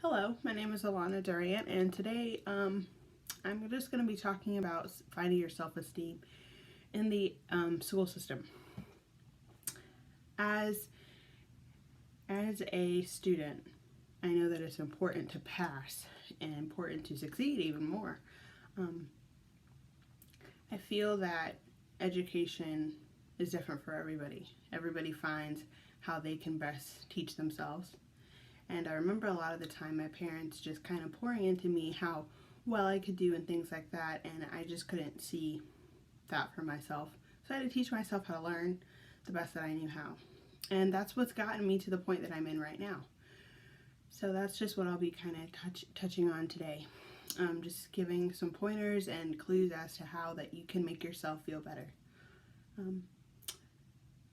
Hello, my name is Alanna Durant, and today I'm just going to be talking about finding your self-esteem in the school system. As a student, I know that it's important to pass and important to succeed even more. I feel that education is different for everybody. Everybody finds how they can best teach themselves. And I remember a lot of the time my parents just kind of pouring into me how well I could do and things like that, and I just couldn't see that for myself. So I had to teach myself how to learn the best that I knew how. And that's what's gotten me to the point that I'm in right now. So that's just what I'll be kind of touching on today. Just giving some pointers and clues as to how that you can make yourself feel better.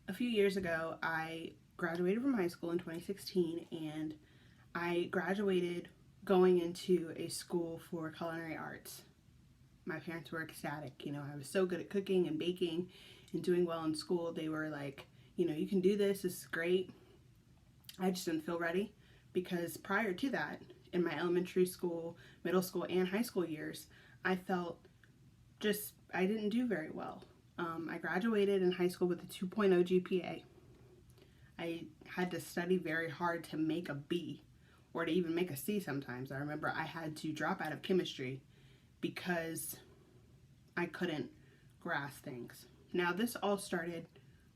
A few years ago, I graduated from high school in 2016, and I graduated going into a school for culinary arts. My parents were ecstatic. I was so good at cooking and baking and doing well in school. They were like, you can do this is great. I just didn't feel ready because prior to that, in my elementary school, middle school, and high school years, I felt I didn't do very well. I graduated in high school with a 2.0 GPA. I had to study very hard to make a B or to even make a C sometimes. I remember I had to drop out of chemistry because I couldn't grasp things. Now, this all started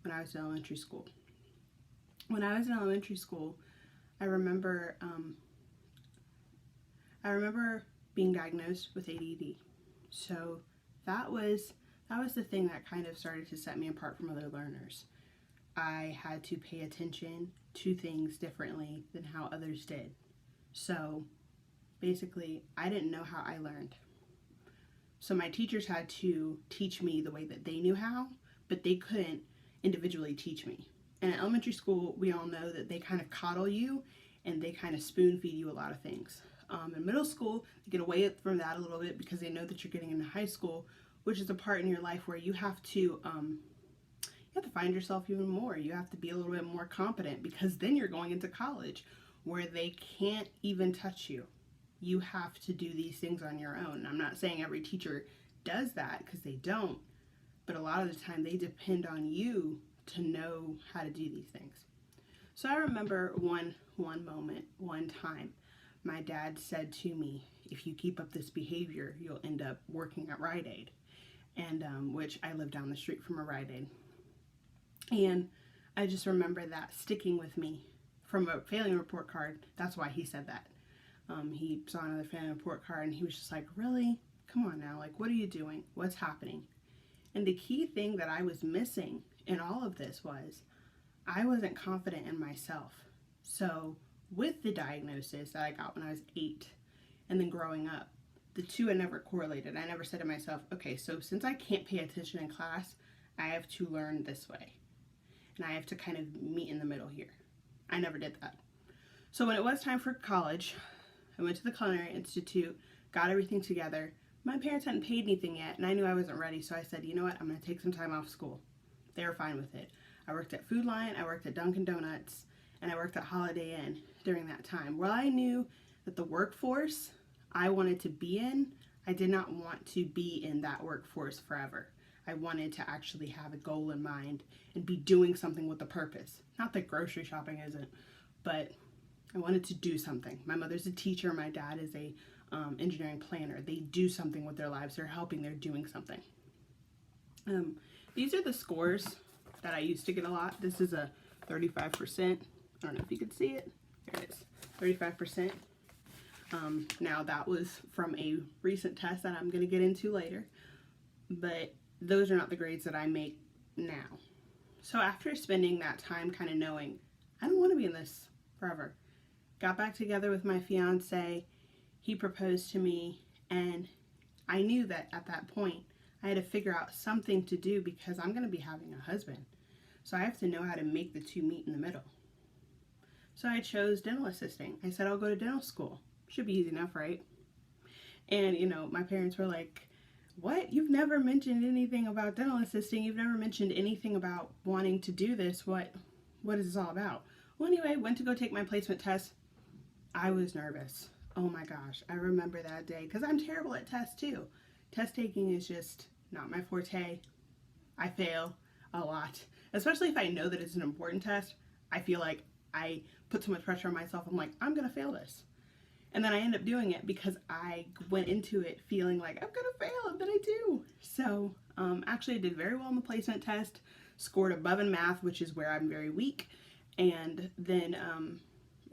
when I was in elementary school. When I was in elementary school, I remember being diagnosed with ADD. So that was the thing that kind of started to set me apart from other learners. I had to pay attention to things differently than how others did. So basically, I didn't know how I learned. So my teachers had to teach me the way that they knew how, but they couldn't individually teach me. And in elementary school, we all know that they kind of coddle you and they kind of spoon feed you a lot of things. In middle school, they get away from that a little bit because they know that you're getting into high school, which is a part in your life where you have to find yourself even more. You have to be a little bit more competent because then you're going into college where they can't even touch you. You have to do these things on your own. I'm not saying every teacher does that because they don't, but a lot of the time they depend on you to know how to do these things. So I remember one moment, one time, my dad said to me, if you keep up this behavior, you'll end up working at Rite Aid. And which I live down the street from a Rite Aid. And I just remember that sticking with me from a failing report card. That's why he said that. He saw another failing report card and he was just like, really? Come on now, like, what are you doing? What's happening? And the key thing that I was missing in all of this was I wasn't confident in myself. So with the diagnosis that I got when I was 8 and then growing up, the two had never correlated. I never said to myself, okay, so since I can't pay attention in class, I have to learn this way. And I have to kind of meet in the middle here. I never did that. So when it was time for college, I went to the Culinary Institute, got everything together. My parents hadn't paid anything yet, and I knew I wasn't ready, so I said, you know what, I'm going to take some time off school. They were fine with it. I worked at Food Lion, I worked at Dunkin' Donuts, and I worked at Holiday Inn during that time. Well, I knew that the workforce I wanted to be in, I did not want to be in that workforce forever. I wanted to actually have a goal in mind and be doing something with a purpose. Not that grocery shopping isn't, but I wanted to do something. My mother's a teacher, my dad is a engineering planner. They do something with their lives. They're helping, they're doing something. These are the scores that I used to get a lot. This is a 35%. I don't know if you could see it. There it is, 35%. Now that was from a recent test that I'm going to get into later, but those are not the grades that I make now. So after spending that time kind of knowing, I don't want to be in this forever, got back together with my fiance, he proposed to me, and I knew that at that point I had to figure out something to do because I'm going to be having a husband. So I have to know how to make the two meet in the middle. So I chose dental assisting. I said, I'll go to dental school. Should be easy enough, right? And, my parents were like, what? You've never mentioned anything about dental assisting. You've never mentioned anything about wanting to do this. What is this all about? Well, anyway, went to go take my placement test. I was nervous. Oh my gosh, I remember that day because I'm terrible at tests too. Test taking is just not my forte. I fail a lot, especially if I know that it's an important test. I feel like I put so much pressure on myself. I'm like, I'm gonna fail this. And then I end up doing it because I went into it feeling like I'm gonna fail, and then I do. So actually I did very well on the placement test, scored above in math, which is where I'm very weak, and then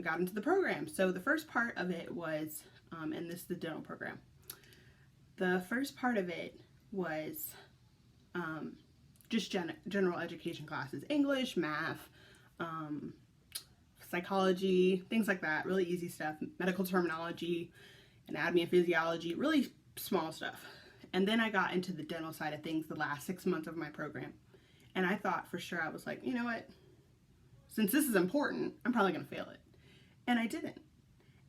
got into the program. So the first part of it was, and this is the dental program, the first part of it was just general education classes, English, math, psychology, things like that, really easy stuff, medical terminology, anatomy and physiology, really small stuff. And then I got into the dental side of things the last 6 months of my program. And I thought for sure, I was like, you know what, since this is important, I'm probably gonna fail it. And I didn't.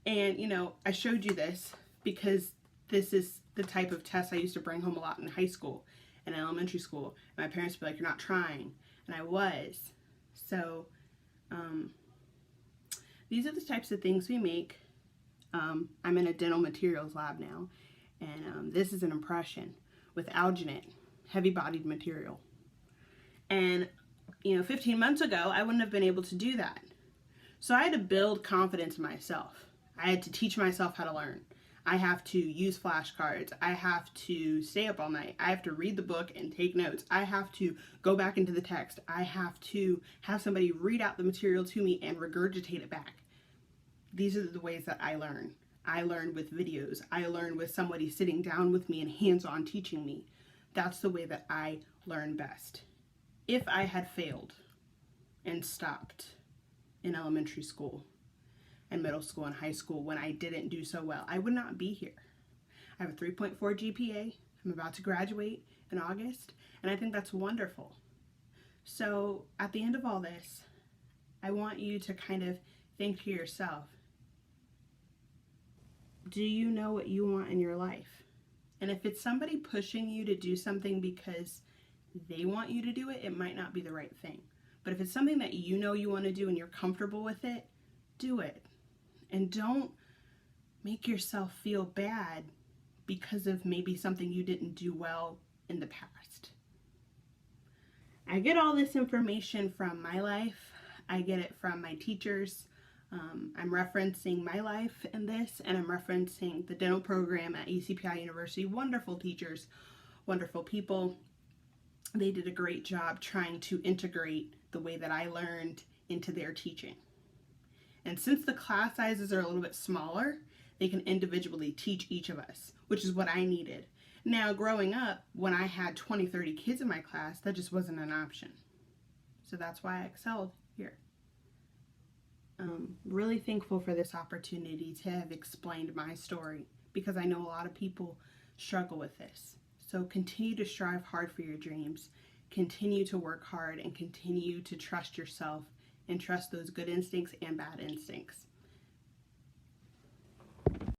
And you know, I showed you this because this is the type of test I used to bring home a lot in high school and elementary school. And my parents would be like, you're not trying. And I was. So these are the types of things we make. I'm in a dental materials lab now, and this is an impression with alginate, heavy-bodied material. And you know, 15 months ago, I wouldn't have been able to do that. So I had to build confidence in myself. I had to teach myself how to learn. I have to use flashcards. I have to stay up all night. I have to read the book and take notes. I have to go back into the text. I have to have somebody read out the material to me and regurgitate it back. These are the ways that I learn. I learn with videos. I learn with somebody sitting down with me and hands-on teaching me. That's the way that I learn best. If I had failed and stopped in elementary school and middle school and high school when I didn't do so well, I would not be here. I have a 3.4 GPA. I'm about to graduate in August, and I think that's wonderful. So at the end of all this, I want you to kind of think to yourself, do you know what you want in your life? And if it's somebody pushing you to do something because they want you to do it, it might not be the right thing. But if it's something that you know you want to do and you're comfortable with it, do it. And don't make yourself feel bad because of maybe something you didn't do well in the past. I get all this information from my life. I get it from my teachers. I'm referencing my life in this, and I'm referencing the dental program at ECPI University. Wonderful teachers, wonderful people. They did a great job trying to integrate the way that I learned into their teaching. And since the class sizes are a little bit smaller, they can individually teach each of us, which is what I needed. Now, growing up, when I had 20, 30 kids in my class, that just wasn't an option. So that's why I excelled here. Really thankful for this opportunity to have explained my story, because I know a lot of people struggle with this. So continue to strive hard for your dreams, continue to work hard, and continue to trust yourself and trust those good instincts and bad instincts.